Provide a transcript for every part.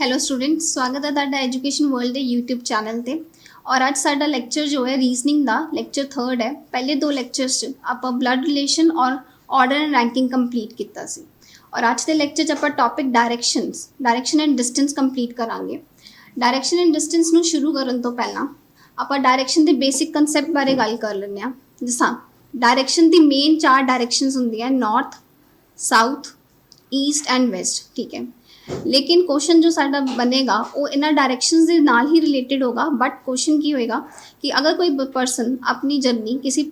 Hello student, ਸਵਾਗਤ ਹੈ ਤੁਹਾਡਾ ਐਜੂਕੇਸ਼ਨ ਵਰਲਡ ਦੇ YouTube ਚੈਨਲ ਤੇ। ਔਰ ਅੱਜ ਸਾਡਾ ਲੈਕਚਰ ਜੋ ਹੈ ਰੀਜ਼ਨਿੰਗ ਦਾ ਲੈਕਚਰ 3rd ਹੈ। ਪਹਿਲੇ ਦੋ ਲੈਕਚਰਸ 'ਚ ਆਪਾਂ ਬਲੱਡ ਰਿਲੇਸ਼ਨ ਔਰ ਆਰਡਰ ਐਂਡ ਰੈਂਕਿੰਗ ਕੰਪਲੀਟ ਕੀਤਾ ਸੀ। ਔਰ ਅੱਜ ਦੇ ਲੈਕਚਰ 'ਚ ਆਪਾਂ topic direction and distance complete ਕਰਾਂਗੇ। ਡਾਇਰੈਕਸ਼ਨ ਐਂਡ ਡਿਸਟੈਂਸ ਨੂੰ ਸ਼ੁਰੂ ਕਰਨ ਤੋਂ ਪਹਿਲਾਂ ਆਪਾਂ ਡਾਇਰੈਕਸ਼ਨ ਦੇ ਬੇਸਿਕ ਕਨਸੈਪਟ ਬਾਰੇ ਗੱਲ ਕਰ ਲੈਂਦੇ ਹਾਂ। ਜਿਸਾਂ ਡਾਇਰੈਕਸ਼ਨ ਦੀ ਮੇਨ 4 ਡਾਇਰੈਕਸ਼ਨਸ ਹੁੰਦੀਆਂ, north, south, East and West. ਠੀਕ ਹੈ, लेकिन क्वेश्चन जो साडा बनेगा वो इन्हां डायरैक्शनस दे नाल ही रिलेटेड होगा। बट क्वेश्चन की होएगा कि अगर कोई परसन अपनी जर्नी किसी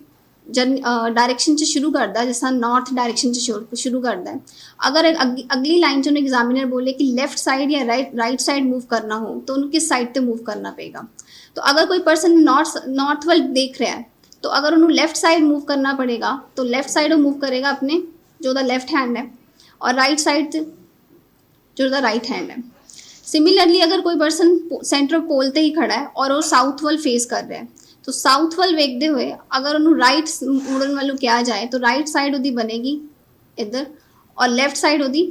डायरैक्शन च शुरू करता है, जिस नॉर्थ डायरैक्शन च शुरू करता है, अगर अगली लाइन च उन्हें एग्जामिनर बोले कि लेफ्ट साइड या राइट साइड मूव करना हो तो उन्हें किस साइड पर मूव करना पेगा। तो अगर कोई परसन नॉर्थ वाल देख रहा है तो अगर उन्होंने लेफ्ट साइड मूव करना पड़ेगा तो लेफ्ट साइड वो मूव करेगा अपने जो दा लेफ्ट हैंड है, और राइट साइड जो राइट हैंड है। सिमिलरली अगर कोई पर्सन सेंटर पोल ते ही खड़ा है और वो साउथ वाल फेस कर रहा है तो साउथ वाल वेखते हुए अगर उन्होंने राइट मुड़न वालों किया जाए तो राइट साइड उसकी बनेगी इधर और लेफ्ट साइड उसकी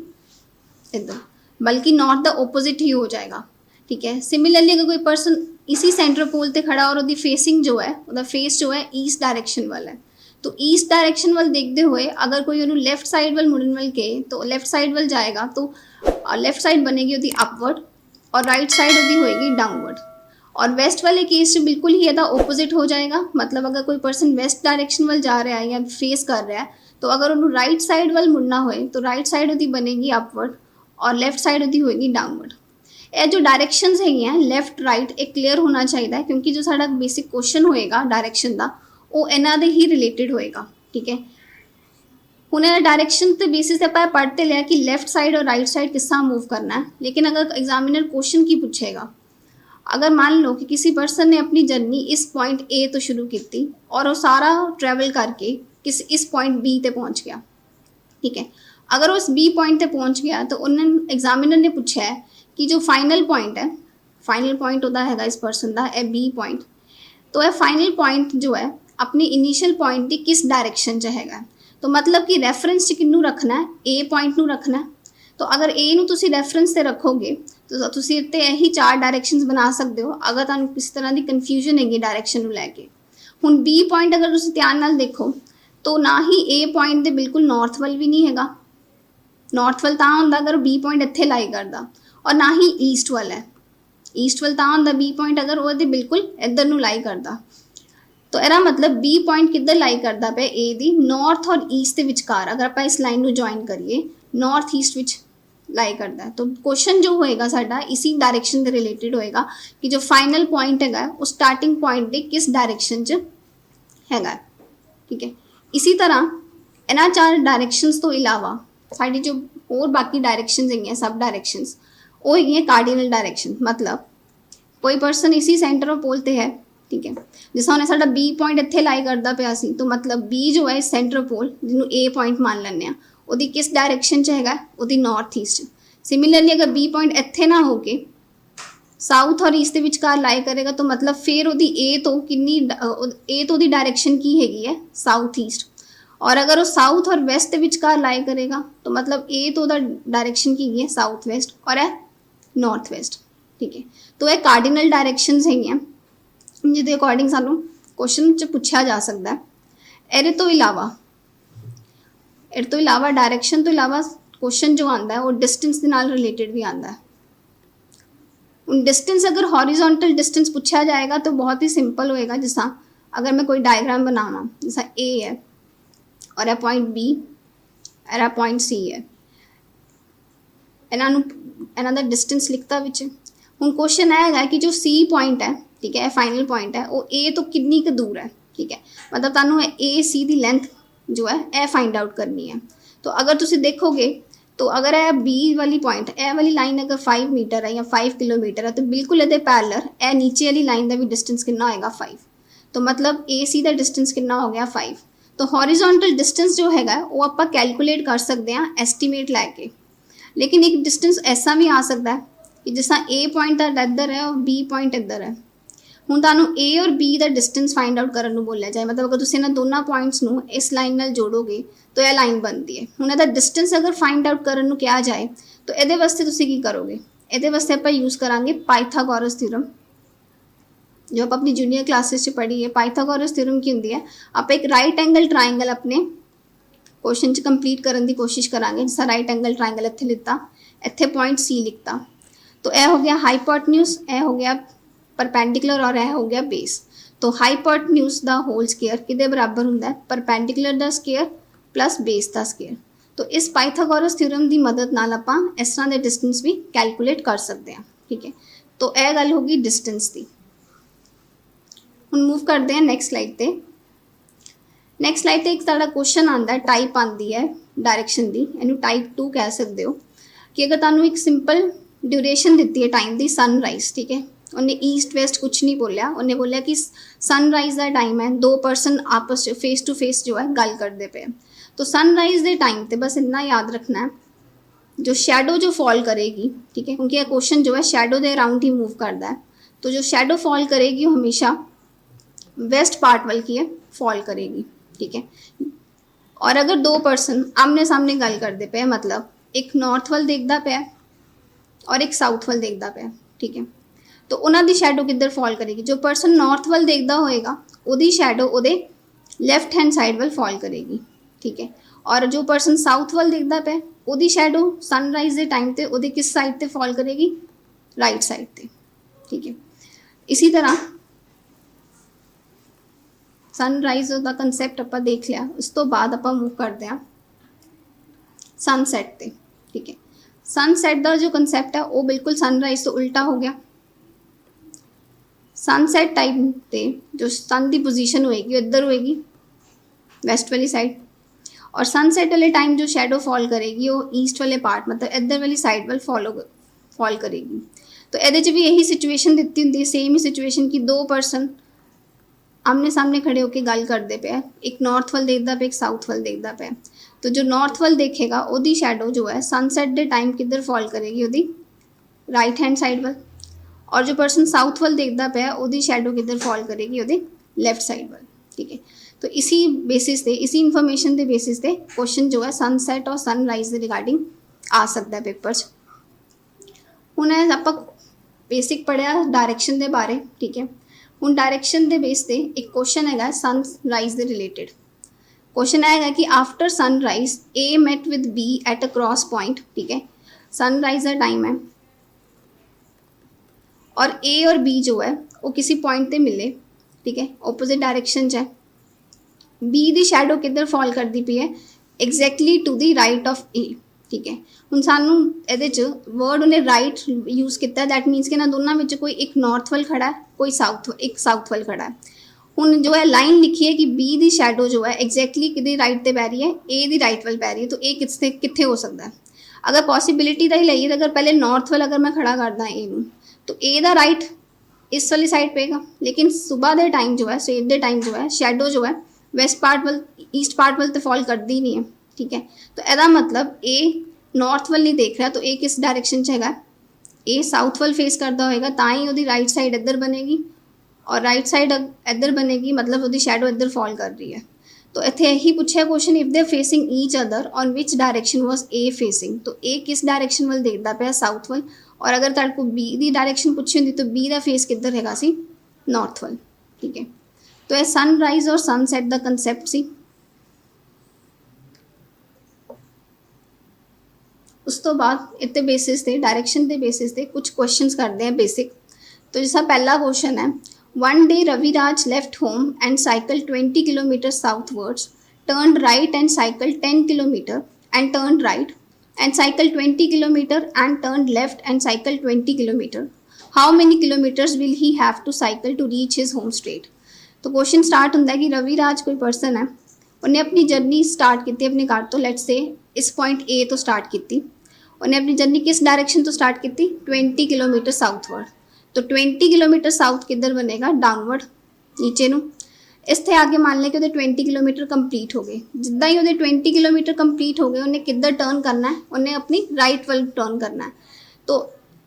इधर, बल्कि नॉट द ओपोजिट ही हो जाएगा। ठीक है, सिमिलरली अगर कोई पर्सन इसी सेंटर पोल ते खड़ा और उसकी फेसिंग जो है उसका फेस जो है ईस्ट डायरेक्शन वाला है, तो ईस्ट डायरेक्शन वाल देखते हुए अगर कोई उन्होंने लेफ्ट साइड वाल मुड़न वाल के तो लेफ्ट साइड वाल जाएगा तो लेफ्ट साइड बनेगी उसकी अपवर्ड और राइट साइड उसकी होएगी डाउनवर्ड। और वेस्ट वाले केस से बिल्कुल ही ਇਹਦਾ ओपोजिट हो जाएगा। मतलब अगर कोई पर्सन वेस्ट डायरेक्शन वाल जा रहा है या फेस कर रहा है तो अगर उन्होंने राइट साइड वाल मुड़ना होए तो राइट साइड उसकी बनेगी अपवर्ड और लेफ्ट साइड उसकी होएगी डाउनवर्ड। ये जो डायरेक्शनस है लेफ्ट राइट एक क्लीयर होना चाहिए, क्योंकि जो साडा बेसिक क्वेश्चन होएगा डायरेक्शन का वो इन्हां दे ही रिलेटेड होएगा। ठीक है, हुण डायरेक्शन के बेसिस पे आप पढ़ते लिया कि लेफ्ट साइड और राइट साइड किस तरह मूव करना है। लेकिन अगर एग्जामिनर क्वेश्चन की पूछेगा, अगर मान लो कि किसी पर्सन ने अपनी जर्नी इस पॉइंट ए तो शुरू की थी और वो सारा ट्रैवल करके इस पॉइंट बी ते पहुंच गया। ठीक है, अगर वो उस बी पॉइंट ते पहुंच गया तो उन्होंने एग्जामिनर ने पूछा है कि जो फाइनल पॉइंट है, फाइनल पॉइंट होता है इस पर्सन का ए बी पॉइंट, तो यह फाइनल पॉइंट जो है अपनी इनिशियल पॉइंट की किस डायरेक्शन च हैगा। तो मतलब कि रैफरेंस किन्नू रखना है, ए पॉइंट नू रखना है। तो अगर ए नू तुसी रैफरेंस से रखोगे तो तुसी इत्ते यही 4 डायरेक्शनस बना सकते हो अगर तुहानू किसी तरह की कन्फ्यूजन हैगी डायरेक्शन नू लैके। हुण बी पॉइंट अगर तुसी ध्यान नाल देखो तो ना ही ए पॉइंट दे बिल्कुल नॉर्थ वाल भी नहीं हैगा। नॉर्थ वाल तां हुंदा अगर बी पॉइंट इत्थे लाई करदा, और ना ही ईस्ट वाल है। ईस्ट वाल तां हुंदा बी पॉइंट अगर वो बिल्कुल इधर नू लाई करदा। तो यदा मतलब बी पॉइंट किधर लाई करता पे ए दी नॉर्थ और ईस्ट के विचकार। अगर आप इस लाइन को ज्वाइन करिए नॉर्थ ईस्ट विच लाई करता है तो क्वेश्चन जो होएगा साडा इसी डायरेक्शन के रिलेटेड होएगा कि जो फाइनल पॉइंट है वो स्टार्टिंग पॉइंट के किस डायरेक्शन च हैगा। ठीक है, इसी तरह इन्हां 4 डायरेक्शनस तो इलावा साडी जो और बाकी डायरेक्शनस है सब डायरेक्शनस वो है कार्डिनल डायरेक्शन। मतलब कोई पर्सन इसी सेंटर ऑफ पोल ते है, ठीक है, जिस हमने साडा बी पॉइंट इत्थे लाई करता पिया सी, तो मतलब बी जो है सेंटर पोल जिन्होंने ए पॉइंट मान लैंदे आ उहदी किस डायरेक्शन च हैगा, उहदी नॉर्थ ईस्ट। सिमिलरली अगर बी पॉइंट इत्थे ना होके साउथ और ईस्ट के विचकार लाई करेगा तो मतलब फिर उहदी ए तो उहदी डायरेक्शन की हैगी है साउथ ईस्ट। और अगर वो साउथ और वैस्ट के विचकार लाई करेगा तो मतलब ए तो उहदा डायरेक्शन की है साउथ वैस्ट और है नॉर्थ वैस्ट। ठीक है, तो ये कार्डिनल डायरेक्शनस हैगियां जिहदे अकॉर्डिंग सानू क्वेश्चन च पूछा जा सकता है। ਇਹਦੇ ਤੋਂ इलावा डायरेक्शन तो इलावा क्वेश्चन जो आता है वो डिस्टेंस के नाल रिलेटेड भी आता है। उन डिस्टेंस अगर हॉरिजॉन्टल डिस्टेंस पूछा जाएगा तो बहुत ही सिंपल होएगा। जिस अगर मैं कोई डायग्राम बनावा, जैसा ए है और यह पॉइंट बी और यह पॉइंट सी है, इन्हां दा डिस्टेंस लिखता विच। हुण क्वेश्चन है कि जो सी पॉइंट है, ठीक है, फाइनल पॉइंट है, वो ए तो कितनी क दूर है। ठीक है, मतलब तुहानू ए सी की लेंथ जो है ए फाइंड आउट करनी है। तो अगर तुसी देखोगे तो अगर ए बी वाली पॉइंट ए वाली लाइन अगर 5 मीटर है या 5 किलोमीटर है तो बिल्कुल ये पैरेलल ए नीचे वाली लाइन का भी डिस्टेंस कितना होएगा 5। तो मतलब ए सी का डिस्टेंस कितना हो गया 5। तो हॉरिजॉन्टल डिस्टेंस जो हैगा वो आप कैलकुलेट कर सकते हैं एस्टीमेट लैके। लेकिन एक डिस्टेंस ऐसा भी आ सकता है कि जिस ए पॉइंट इधर है और बी पॉइंट इधर है। हुण तुहानू ए और बी का डिस्टेंस फाइंड आउट करने बोलिया जाए, मतलब अगर तुसीं इन्हां दोनों पॉइंट्स नू इस लाइन नाल जोड़ोगे तो यह लाइन बनती है। हुण इहदा डिस्टेंस अगर फाइंड आउट करने कहा जाए तो ये वास्ते तुसीं की करोगे, ਇਹਦੇ ਵਾਸਤੇ ਆਪਾਂ यूज़ करांगे पाइथागोरस थ्योरम, जो आप अपनी जूनियर क्लासेस 'ਚ पढ़ी है। पाइथागोरस थ्योरम की ਹੁੰਦੀ है, आप एक राइट एंगल ट्राइंगल अपने क्वेश्चन 'ਚ कंप्लीट करने की कोशिश करांगे। जिस राइट एंगल ट्राइंगल इत्थे लिता, इत्थे पॉइंट सी लिखता, तो यह हो गया हाइपोटन्यूज, यह हो गया परपेंडिकुलर और यह हो गया बेस। तो हाइपोटन्यूज का होल स्केयर किहदे बराबर हुंदा है? परपेंडिकुलर का स्केयर प्लस बेस का स्केयर। तो इस पाइथागोरस थ्योरम की मदद नाल आपां इस तरह के डिस्टेंस भी कैलकुलेट कर सकते हैं। ठीक है, तो यह गल होगी डिस्टेंस की। हुण मूव करते हैं नैक्सट स्लाइड ते। नैक्सट स्लाइड ते एक साडा क्वेश्चन आंदा है, टाइप आंदी है डायरैक्शन की, इहनूं टाइप 2 कह सकते हो, कि अगर तुहानूं एक सिंपल ड्यूरेशन दिती है टाइम की, सनराइज, ठीक है, उन्हें ईस्ट वैस्ट कुछ नहीं बोलिया, उन्हें बोलिया कि सनराइज का टाइम है, दो परसन आपस फेस टू फेस जो है गल करते पे। तो सनराइज के टाइम पे बस इतना याद रखना है, जो शैडो जो फॉल करेगी, ठीक है, क्योंकि यह क्वेश्चन जो है शैडो के अराउंड ही मूव करता है, तो जो शैडो फॉल करेगी वो हमेशा वेस्ट पार्ट वाल की है फॉल करेगी। ठीक है, और अगर दो परसन आमने सामने गल करते पे, मतलब एक नॉर्थ वाल देखता पे और एक साउथ वाल देखता पे, ठीक है, तो उन्होंने शैडो किधर फॉल करेगी? जो परसन नॉर्थ वाल देखता होएगा उहदी शैडो उहदे लैफ्ट हैंड साइड वाल फॉल करेगी। ठीक है, और जो परसन साउथ वाल देखता पे उहदी शैडो सनराइज के टाइम ते उहदे किस साइड ते फॉल करेगी? राइट साइड ते। ठीक है, इसी तरह सनराइज का कंसैप्ट आपां देख लिया, उस तो बाद आपां मूव करते हैं सनसैट ते। ठीक है, सनसैट का जो कंसैप्ट है वो बिल्कुल सनराइज तो उल्टा हो गया। सनसैट टाइम पे जो सन की पोजीशन होएगी इधर होएगी वैस्ट वाली साइड, और सनसैट वाले टाइम जो शैडो फॉल करेगी वो ईस्ट वाले पार्ट, मतलब इधर वाली साइड वाल फॉल करेगी। तो ये भी यही सिचुएशन दिती होंगी, सेम ही सिचुएशन की दो परसन आमने सामने खड़े होकर गल करते पे, एक नॉर्थ वाल देखता पे, एक साउथ वाल देखता पे। तो जो नॉर्थ वाल देखेगा उसकी शैडो जो है सनसैट के टाइम किधर फॉल करेगी? उसकी राइट हैंड साइड वाल, और जो परसन साउथ वाल देखता पे उसकी शैडो किधर फॉल करेगी? उसके लैफ्ट साइड वाल। ठीक है, तो इसी बेसिस पे, इसी इन्फॉर्मेशन के बेसिस पे क्वेश्चन जो है सनसैट और सनराइज के रिगार्डिंग आ सकता है पेपर च। हुण आपां बेसिक पढ़िया डायरैक्शन के बारे। ठीक है, हुण डायरैक्शन के बेस पे एक क्वेश्चन है सनराइज के रिलेटेड। क्वेश्चन है कि after sunrise A met with B at a cross point. ठीक है, सनराइज का टाइम है और ए और बी जो है वो किसी पॉइंट पे मिले। ठीक है, ओपोजिट डायरैक्शन है। बी दी शैडो किधर फॉल करती पई है? Exactly to the right of A. ठीक है, हुण सानू इहदे च वर्ड उन्हें राइट यूज़ किया, दैट मीनस कि इन्हां दोनों में कोई एक नॉर्थ वाल खड़ा है, कोई एक साउथ वाल खड़ा है। हुण जो है लाइन लिखी है कि बी दी शैडो जो है एग्जैक्टली किहदी राइट ते पै रही है? ए दी राइट वाल पै रही है। तो ए कित्थे हो सकता है? अगर पॉसिबिलिटी का ही लईए, अगर पहले नॉर्थ वाल अगर मैं खड़ा करदा ए नूं, तो ए दा राइट इस वाली साइड पेगा, लेकिन सुबह के टाइम जो है, सवेर के टाइम जो है शैडो जो है वैस्ट पार्ट वाल, ईस्ट पार्ट वाल तो फॉल करती नहीं है। ठीक है, तो यदा मतलब ए नॉर्थ वाल नहीं देख रहा, तो ए किस डायरैक्शन च हैगा? ए साउथ वाल फेस करता होएगा, तां ही उहदी राइट साइड इधर बनेगी, और राइट साइड इधर बनेगी, मतलब उहदी शैडो इधर फॉल कर रही है। तो इत्थे यही पूछा question, if they facing each other on which direction was a facing. तो ए किस डायरैक्शन वाल देखता पे? साउथ वाल। और अगर तुहाडे को बी की डायरैक्शन पूछी होंदी, तो बी का फेस किधर हैगा सी? नॉर्थ वाल। ठीक है, तो यह सनराइज और सनसैट का कंसैप्ट सी। उस तो बाद इतने बेसिस पे, डायरैक्शन के बेसिस पे कुछ क्वेश्चंस करते हैं बेसिक। तो जैसा पहला क्वेश्चन है, one day Raviraj left home and cycle 20 kilometre southwards, turn right and cycle 10 kilometre and turn right, and cycle 20 kilometre and turn left and cycle 20 kilometre. How many kilometres will he have to cycle to reach his home state. तो question start होता है कि रविराज कोई person है, उन्हें अपनी journey start की अपने घर तो, लेट्स से इस पॉइंट ए तो स्टार्ट की, उन्हें अपनी जर्नी किस डायरैक्शन तो स्टार्ट की? 20 किलोमीटर साउथवर्ड। तो 20 किलोमीटर साउथ किधर बनेगा? डाउनवर्ड, नीचे नूं। इससे आगे मान लें कि उहदे 20 किलोमीटर कंप्लीट हो गए। जिद्दां ही उहदे 20 किलोमीटर कंप्लीट हो गए, उन्हें किधर टर्न करना है? उन्हें अपनी राइट वाल टर्न करना है। तो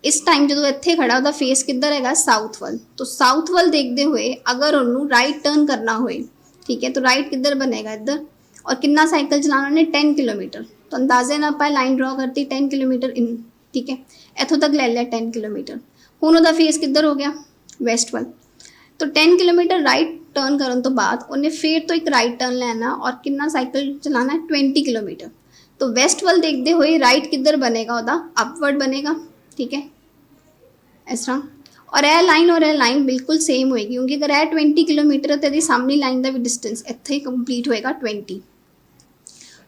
इस टाइम जो इत्थे खड़ा उसका फेस किधर है? साउथ वाल। तो साउथ वाल देखते हुए अगर उन्होंने राइट टर्न करना होए, ठीक है, तो राइट किधर बनेगा? इधर। और कितना साइकिल चलाना उन्हें? 10 किलोमीटर। तो अंदाजे ना आप लाइन ड्रॉ करती 10 किलोमीटर इन ठीक है। ਇੱਥੋਂ ਤੱਕ ਲੈ ਲਿਆ 10 ਕਿਲੋਮੀਟਰ। ਹੁਣ ਉਹਦਾ ਫੇਸ ਕਿੱਧਰ ਹੋ ਗਿਆ, ਵੈਸਟ ਵੱਲ। तो 10 किलोमीटर राइट टर्न करने तो बाद उन्हें फिर तो एक राइट टर्न लेना और कितना साइकिल चलाना है 20 किलोमीटर। तो वेस्ट वाल देखते हुए राइट किधर बनेगा, ਉਹਦਾ अपवर्ड बनेगा, ठीक है, इस तरह। और यह लाइन बिल्कुल सेम होएगी क्योंकि अगर यह 20 किलोमीटर है तो ਇਹਦੀ ਸਾਹਮਣੀ ਲਾਈਨ ਦਾ ਵੀ डिस्टेंस ਇੱਥੇ ਹੀ ਕੰਪਲੀਟ ਹੋਏਗਾ 20।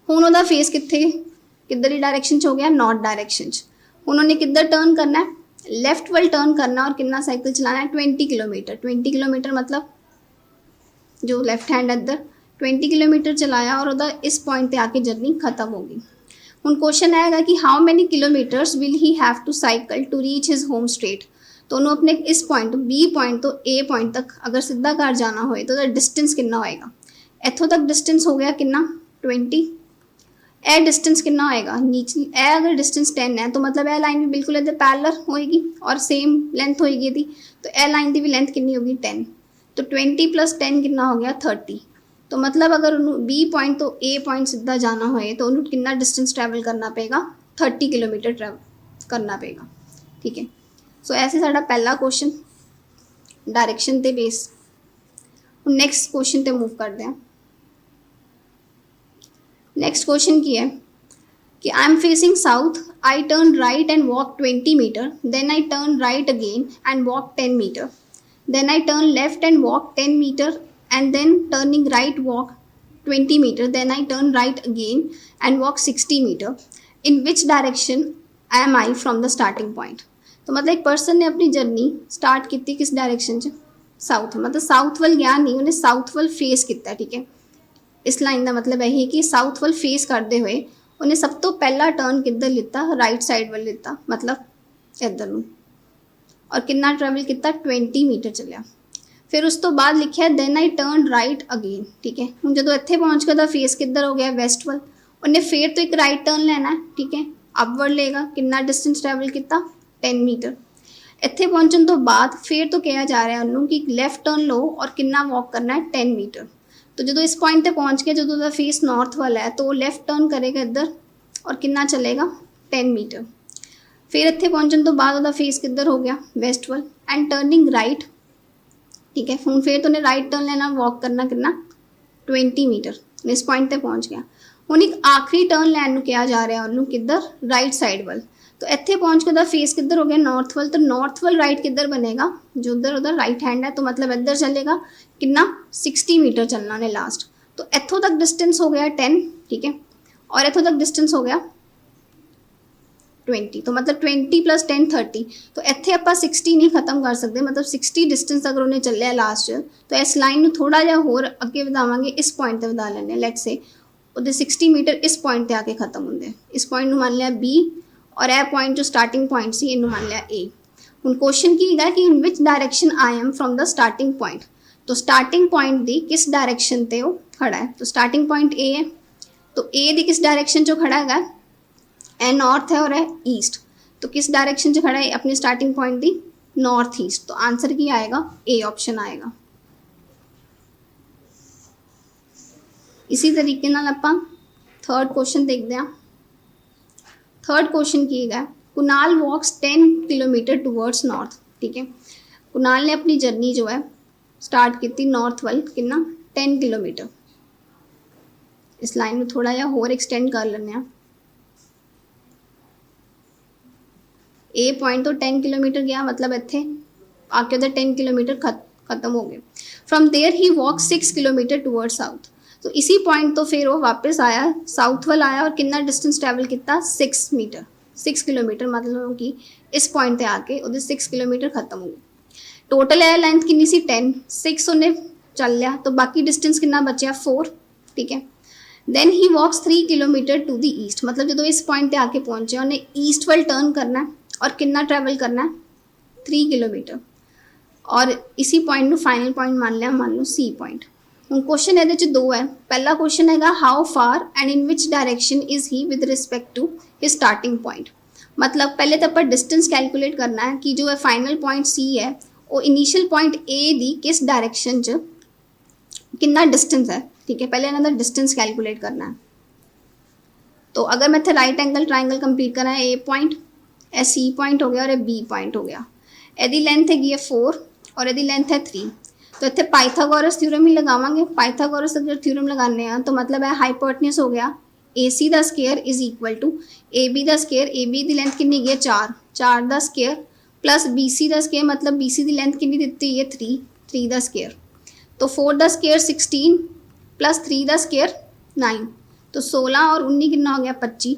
ਹੁਣ ਉਹਦਾ ਫੇਸ ਕਿੱਧਰ ਦੀ डायरेक्शन 'ਚ ਹੋ ਗਿਆ, नॉर्थ डायरेक्शन 'ਚ। ਹੁਣ ਉਹਨੇ ਕਿੱਧਰ टर्न करना है, लेफ्ट वाल टर्न करना और कितना साइकिल चलाना है 20 किलोमीटर। 20 किलोमीटर मतलब जो लैफ्ट हैंड इधर 20 किलोमीटर चलाया और उधर इस पॉइंट पे आके जर्नी खत्म होगी। हुण क्वेश्चन आएगा कि how many kilometres will he have to cycle to reach his home state. तो उन्होंने अपने इस पॉइंट बी पॉइंट तो ए पॉइंट तक अगर सीधा घर जाना होए तो डिस्टेंस कितना होएगा। इत्थों तक डिस्टेंस हो गया कितना 20। ए डिस्टेंस कितना होएगा नीचे, ए अगर डिस्टेंस 10 है तो मतलब ए लाइन भी बिल्कुल इधर पैरेलल होएगी और सेम लेंथ होएगी यदि, तो ए लाइन की भी लेंथ कितनी होगी 10। तो 20 + 10 कितना हो गया 30। तो मतलब अगर उन्होंने बी पॉइंट तो ए पॉइंट सीधा जाना होए तो उन्होंने कितना डिस्टेंस ट्रैवल करना पेगा 30 किलोमीटर ट्रैवल करना पेगा, ठीक है। सो ऐसे साडा पहला क्वेश्चन डायरेक्शन ते बेस। नैक्सट क्वेश्चन ते मूव करते हैं। नेक्स्ट क्वेश्चन की है कि I am facing south, I turn right and walk 20 metre, then I turn right again and walk 10 metre, then I turn left and walk 10 metre and then turning right walk 20 metre, then I turn right again and walk 60 metre. In which direction am I from the starting point. तो मतलब एक person ने अपनी journey start की किस direction च, south. मतलब south वाल गया नहीं, उन्हें साउथ वाल फेस किया, ठीक है। इस लाइन का मतलब यही कि साउथ वाल फेस करते हुए उन्हें सब तो पहला टर्न किधर लिता, राइट साइड वाल लिता, मतलब इधर नूं, और कितना ट्रैवल किया 20 मीटर चलिया। फिर उस तो बाद लिखा then I turn right again, ठीक है। हुण जो इत्थे पहुँच के फेस किधर हो गया वैस्ट वाल, उन्हें फिर तो एक राइट टर्न लेना है, ठीक है, अपवर्ड लेगा। कितना डिस्टेंस ट्रैवल किया 10 मीटर। इत्थे पहुँचने तो बाद फिर तो कहा जा रहा है उन्होंने कि लैफ्ट टर्न लो और कितना वॉक करना है 10 मीटर। तो जो इस पॉइंट पे पहुँच के जो फेस नॉर्थ वाला है तो वो लैफ्ट टर्न करेगा इधर और कितना चलेगा 10 मीटर। फिर इत्थे पहुँचने तो बाद वो फेस किधर हो गया वेस्ट वाल एंड टर्निंग राइट, ठीक है। हूँ फिर तो उन्हें राइट टर्न लेना, वॉक करना कितना 20 मीटर। इस पॉइंट पे पहुँच गया। हूँ एक आखिरी टर्न लैन को कहा जा रहा है उन्होंने किधर राइट साइड वाल। तो इत्थे पहुँच के फेस किधर हो गया नॉर्थ वाल। तो नॉर्थ वाल राइट किधर बनेगा, जो उधर राइट हैंड है, तो मतलब इधर चलेगा कितना 60 मीटर चलना ने लास्ट। तो इत्थों तक डिस्टेंस हो गया 10, ठीक है, और इत्थों तक डिस्टेंस हो गया 20। तो मतलब 20 + 10 30। तो इत्थे आपां 60 नहीं खत्म कर सकते, मतलब 60 डिस्टेंस अगर उन्हें चलिया लास्ट तो इस लाइन में थोड़ा जहा होर अगे वधावांगे, इस पॉइंट पर वधा लेंगे। लेट्स से उहदे 60 मीटर इस पॉइंट पर आके खत्म होंगे। इस पॉइंट मान लिया बी और यह पॉइंट जो स्टार्टिंग पॉइंट सी इन्हों मान लिया ए। हुण क्वेश्चन की है कि in which direction I am from the starting point. तो स्टार्टिंग पॉइंट दी किस डायरेक्शन ते वो खड़ा है। तो स्टार्टिंग पॉइंट ए है, तो ए दी किस डायरेक्शन जो खड़ा है, ए नॉर्थ है और है ईस्ट। तो किस डायरेक्शन से खड़ा है अपनी starting point the north east. तो आंसर की आएगा ए ऑप्शन आएगा। इसी तरीके नाल आपां थर्ड क्वेश्चन देखते हैं। थर्ड क्वेश्चन की है कुणाल वॉक्स 10 किलोमीटर टूवर्ड्स नॉर्थ, ठीक है। कुणाल ने अपनी जर्नी जो है स्टार्ट की थी नॉर्थ वाल कितना 10 किलोमीटर। इस लाइन में थोड़ा जहा होर एक्सटेंड कर लें। ए पॉइंट तो 10 किलोमीटर गया, मतलब इत्थे आके उधर 10 किलोमीटर खत्म हो गए। From there he walk 6 kilometre toward south. तो इसी पॉइंट तो फिर वो वापस आया साउथ वाल आया और कितना डिस्टेंस ट्रैवल किया 6 मीटर 6 किलोमीटर, मतलब कि इस पॉइंट पे आके उधर 6 किलोमीटर खत्म हो गई। टोटल एयर लेंथ कितनी सी 10, 6 उन्हें चल लिया, तो बाकी डिस्टेंस कितना बचा 4, ठीक है। Then he walks 3 kilometre to the east, मतलब जो इस पॉइंट पे आके पहुंचे उन्हें ईस्ट वाल टर्न करना है और कितना ट्रैवल करना है 3 किलोमीटर। और इसी पॉइंट को फाइनल पॉइंट मान लिया, मान लो सी पॉइंट। ਹੁਣ क्वेश्चन ये दो है। पहला क्वेश्चन है how far and in which direction is he with respect to his starting point. मतलब पहले तो आप डिस्टेंस कैलकुलेट करना है कि जो है फाइनल पॉइंट सी है वो इनिशियल पॉइंट ए दी किस डायरेक्शन च कितना डिस्टेंस है, ठीक है। पहले इन्होंने डिस्टेंस कैलकुलेट करना है। तो अगर मैं इतने राइट एंगल ट्राइंगल कंप्लीट करा ए पॉइंट ਇਹ C ਪੁਆਇੰਟ ਹੋ ਗਿਆ ਔਰ ਇਹ B ਪੁਆਇੰਟ ਹੋ ਗਿਆ। ਇਹਦੀ ਲੈਂਥ ਹੈਗੀ ਹੈ 4 ਔਰ ਇਹਦੀ ਲੈਂਥ ਹੈ 3। तो इतने पाइथागोरस थ्योरम ही लगावांगे। पाइथागोरस अगर थ्योरम लगाने हैं तो मतलब है हाइपोटेन्यूज हो गया AC का square is equal to AB का स्केयर, AB की लेंथ कितनी है 4, 4 का स्केयर प्लस BC का स्केयर मतलब BC की लेंथ कितनी दी है 3, 3 का स्केयर। तो 4 का स्केयर 16 प्लस 3 का स्केयर 9, तो 16 और 19 कितना हो गया 25।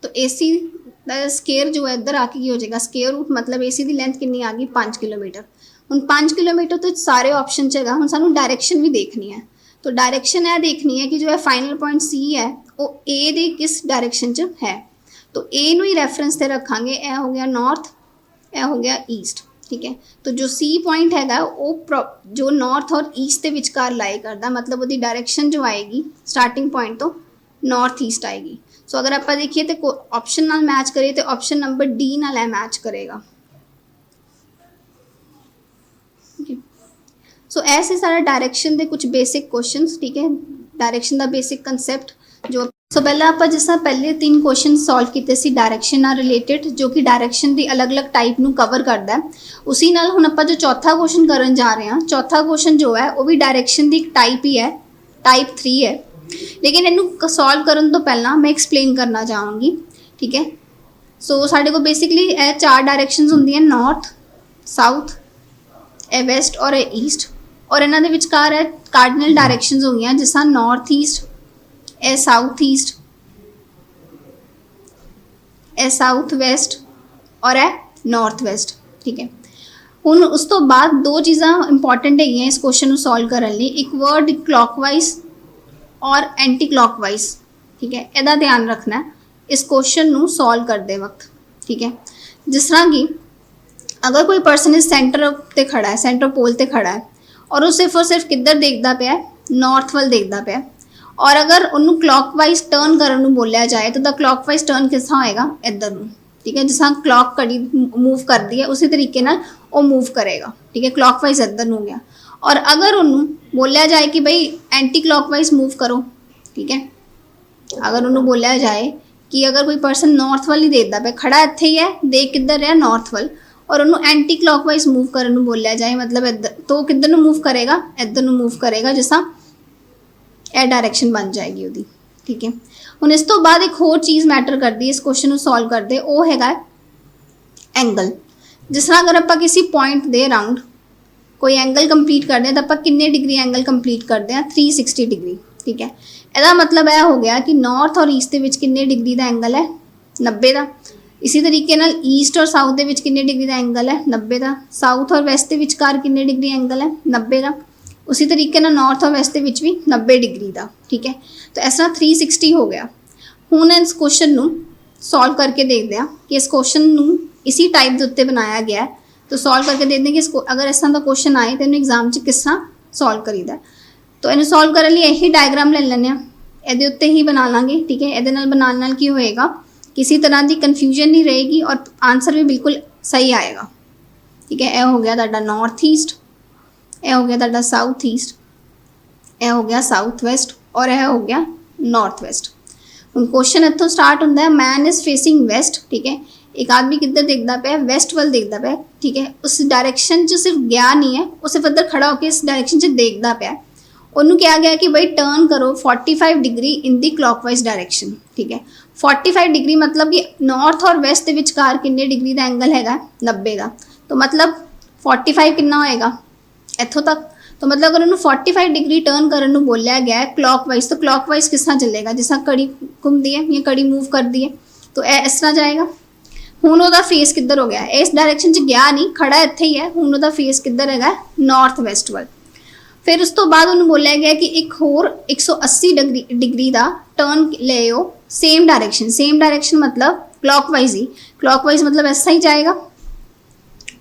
तो AC का स्केयर जो है इधर आके की हो जाएगा स्केयर रूट मतलब AC की लेंथ कितनी आ गई 5 किलोमीटर। ਹੁਣ 5 किलोमीटर तो सारे ऑप्शन च हैगा। ਹੁਣ ਸਾਨੂੰ डायरेक्शन भी देखनी है, तो डायरेक्शन यह देखनी है कि जो है फाइनल पॉइंट C है वो A दे किस डायरेक्शन च है। तो A ਨੂੰ ही रेफरेंस से रखांगे। यह हो गया नॉर्थ, यह हो गया ईस्ट, ठीक है। तो जो C पॉइंट हैगा वो जो नॉर्थ और ईस्ट के विचकार लाई करता मतलब वो डायरेक्शन जो आएगी स्टार्टिंग पॉइंट तो नॉर्थ ईस्ट आएगी। सो अगर आप देखिए तो ऑप्शन नाल मैच करिए तो ऑप्शन नंबर D नाल मैच करेगा। सो ऐसे सारा डायरेक्शन के कुछ बेसिक क्वेश्चंस, ठीक है, डायरेक्शन का बेसिक कंसैप्ट जो सो पहले आप जिस तरह पहले 3 क्वेश्चन सॉल्व किए सी डायरेक्शन नाल रिलेटेड जो कि डायरेक्शन की अलग अलग टाइप नू कवर करता है। उसी नाल हुण आपां जो चौथा क्वेश्चन करन जा रहे हैं, चौथा क्वेश्चन जो है वो भी डायरेक्शन की एक टाइप ही है, टाइप 3 है। लेकिन इनू सॉल्व करन तो पहला मैं एक्सप्लेन करना चाहूँगी, ठीक है। सो साडे को बेसिकली ये 4 डायरेक्शनस होंदियां नॉर्थ, साउथ, ए वैसट और ए ईस्ट और इन्होंने विचकार है कार्डिनल डायरेक्शनस हो गई जिस तरह नॉर्थ ईस्ट, ए साउथ ईस्ट, ए साउथ वैसट और ए नॉर्थ वैसट, ठीक है। हुण उस तो बाद 2 चीज़ां इंपॉर्टेंट है इस क्वेश्चन को सॉल्व करने लिए, एक वर्ड क्लॉकवाइज और एंटी क्लॉकवाइज, ठीक है। इहदा ध्यान रखना है इस क्वेश्चन को सॉल्व करते वक्त, ठीक है। जिस तरह कि अगर कोई पर्सन इस सेंटर पर खड़ा है, सेंटर पोल पर खड़ा है और वो सिर्फ और सिर्फ किधर देखता पाया, नॉर्थ वाल देखता पाया, और अगर उन्होंने क्लॉकवाइज टर्न करने को बोलिया जाए तो द क्लॉकवाइज टर्न किस तरह होएगा इधर नूं, ठीक है। जिस तरह क्लॉक कड़ी मूव करती है उसी तरीके नाल वो मूव करेगा, ठीक है। क्लॉकवाइज इधर नूं गया और अगर उन्होंने बोलिया जाए कि भाई एंटी क्लॉकवाइज मूव करो, ठीक है। अगर उन्होंने बोलिया जाए कि अगर कोई पर्सन नॉर्थ वाल ही देखता पाया, खड़ा इत्थे ही है, देख किधर रहा नॉर्थ वाल, और उन्होंने एंटी क्लॉकवाइज मूव करने को बोलिया जाए मतलब इधर, तो किधर मूव करेगा, इधर मूव करेगा, जिस ए डायरेक्शन बन जाएगी उसकी, ठीक है। हुण इस तो बाद एक होर चीज़ मैटर करती है इस क्वेश्चन को सॉल्व करते, वो हैगा एंगल। जिस तरह अगर आप किसी पॉइंट दे अराउंड कोई एंगल कंप्लीट करते हैं तो आप कितने डिग्री एंगल कंप्लीट करते हैं 360 डिग्री, ठीक है। इसका मतलब यह हो गया कि नॉर्थ और ईस्ट के विच कितने डिग्री का एंगल है 90 का। इसी तरीके नाल ईस्ट और साउथ के विच कितने डिग्री का एंगल है 90 का। साउथ और वैस्ट के विचकार कितने डिग्री एंगल है 90 का। उसी तरीके नाल नॉर्थ और वैस्ट के विच भी 90 डिग्री का, ठीक है। तो इस तरह 360 हो गया। हुण इस क्वेश्चन नूं सॉल्व करके देखते हैं कि इस क्वेश्चन नूं इसी टाइप के उत्ते बनाया गया है। तो सॉल्व करके देखते हैं कि अगर इस तरह का क्वेश्चन आए तो इन्हें एग्जाम च किस तरह सॉल्व करीदा। तो इन्हें सॉल्व करने लिए यही डायग्राम ले लेने, ये उत्ते ही बना लाँगे, ठीक है। ये बनाने नाल की होएगा, किसी तरह की कन्फ्यूजन नहीं रहेगी और आंसर भी बिल्कुल सही आएगा, ठीक है। यह हो गया तुहाडा नॉर्थ ईस्ट, यह हो गया तुहाडा साउथ ईस्ट, यह हो गया साउथ वैसट और यह हो गया नॉर्थ वैसट। हुण क्वेश्चन इत्थों स्टार्ट होंदा है, मैन इज़ फेसिंग वैसट, ठीक है। एक आदमी किधर देखता पाया, वैसट वाल देखता पाया, ठीक है। उस डायरेक्शन च सिर्फ गया नहीं है, वो सिर्फ इधर खड़ा होकर इस डायरेक्शन च देखता पाया। उन्होंने कहा गया कि भाई टर्न करो 45 degree in the clockwise direction, ठीक है। 45 डिग्री मतलब कि नॉर्थ और वैस्ट के विचकार कितने डिग्री का एंगल हैगा 90 का। तो मतलब 45 कितना होएगा इत्थों तक। तो मतलब अगर उन्होंने 45 डिग्री टर्न करने को बोलिया गया है क्लॉकवाइज, तो क्लॉकवाइज किस तरह चलेगा, जिस तरह कड़ी घूमती है या कड़ी मूव करती है, तो यह इस तरह जाएगा। हुण उहदा फेस किधर हो गया, इस डायरेक्शन च गया नहीं, खड़ा इत्थे ही है। हुण उहदा फेस किधर हैगा नॉर्थ वैस्ट वाल। फिर उस तो बाद उन्होंने बोलिया गया कि एक होर 180 डिग्री का टर्न ले सेम डायरेक्शन मतलब क्लॉकवाइज ही, क्लॉकवाइज मतलब ऐसा ही जाएगा।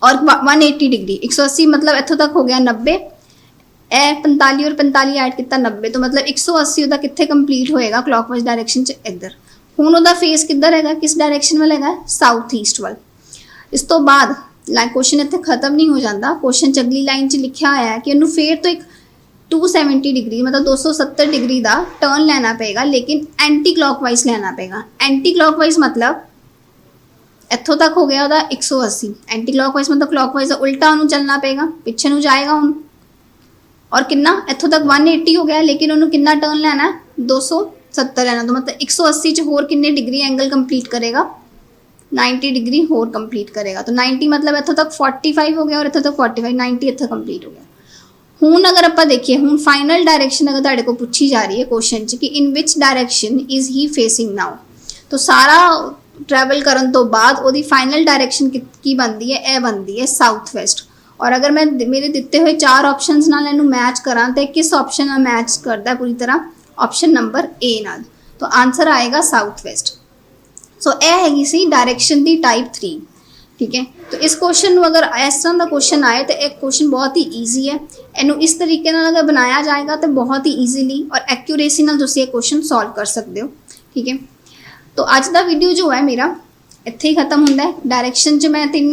और 180 डिग्री 180 मतलब इत्थों तक हो गया 90, ए 45 और 45 ऐड किया 90, तो मतलब 180 उहदा कित्थे कंप्लीट होएगा क्लॉकवाइज डायरेक्शन च इधर। हुण उहदा फेस किधर हैगा, किस डायरेक्शन वाल हैगा साउथ ईस्ट वाल। इस तो बाद क्वेश्चन इत्थे खत्म नहीं हो जाता, क्वेश्चन च अगली लाइन च लिखा होया है कि उन्होंने फिर तो एक 270 डिग्री मतलब 270 डिग्री का टर्न लेना पेगा, लेकिन एंटी क्लॉकवाइज लेना पेगा। एंटी क्लॉकवाइज मतलब ਇੱਥੋਂ ਤੱਕ ਹੋ ਗਿਆ ਉਹਦਾ 180। ਐਂਟੀ ਕਲॉकवाइज मतलब क्लॉकवाइज उल्टा ਉਹਨੂੰ ਚੱਲਣਾ ਪਏਗਾ, ਪਿੱਛੇ ਨੂੰ ਜਾਏਗਾ ਹੁਣ। और कितना ਇੱਥੋਂ तक 180 हो गया, लेकिन ਉਹਨੂੰ कितना टर्न लेना है, 270 लेना। तो मतलब 180 च होर कितने डिग्री एंगल कंप्लीट करेगा, 90 डिग्री होर कंप्लीट करेगा। तो 90 मतलब ਇੱਥੋਂ तक 45 हो गया और ਇੱਥੋਂ तक 45, 90 ਇੱਥੇ कंप्लीट हो गया। ਹੁਣ अगर ਆਪਾਂ देखिए, ਹੁਣ फाइनल डायरेक्शन अगर ਤੁਹਾਡੇ को पूछी जा रही है क्वेश्चन च कि in which direction is he facing now, तो सारा ट्रैवल करन तो बाद ਉਹਦੀ फाइनल डायरेक्शन ਕੀ ਬਣਦੀ ਹੈ, ਇਹ ਬਣਦੀ ਹੈ साउथ वेस्ट। और अगर मैं मेरे दिते हुए 4 ऑप्शनस नाल इनू मैच करा तो किस ऑप्शन नाल मैच करता है पूरी तरह, ऑप्शन नंबर ए नाल। तो आंसर आएगा साउथ वेस्ट। सो यह हैगी सी डायरेक्शन दी टाइप 3। ठीक है, तो इस क्वेश्चन में अगर इस तरह का क्वेश्चन आए तो एक क्वेश्चन बहुत ही ईजी है। इनू इस तरीके नाल अगर बनाया जाएगा तो बहुत ही ईजीली और एक्यूरेसी नाल तुसीं ये क्वेश्चन सॉल्व कर सकते हो। ठीक है, तो अज का वीडियो जो है मेरा ਇੱਥੇ ਹੀ ਖਤਮ ਹੁੰਦਾ ਹੈ। डायरेक्शन च मैं 3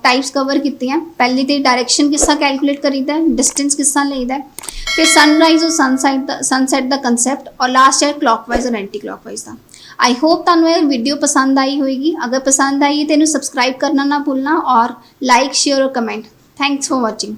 टाइप्स कवर की हैं। पहली तो डायरेक्शन किस्सा कैलकुलेट करीदा है, डिस्टेंस किस्सा लईदा है, फिर सनराइज और सनसैट का कंसैप्ट, और लास्ट है क्लॉकवाइज और एंटी क्लॉकवाइज का। आई होप तुहानूं ये वीडियो पसंद आई होएगी। अगर पसंद आई है तो इन्हूं सबसक्राइब करना ना भूलना और लाइक शेयर और कमेंट। Thanks for watching.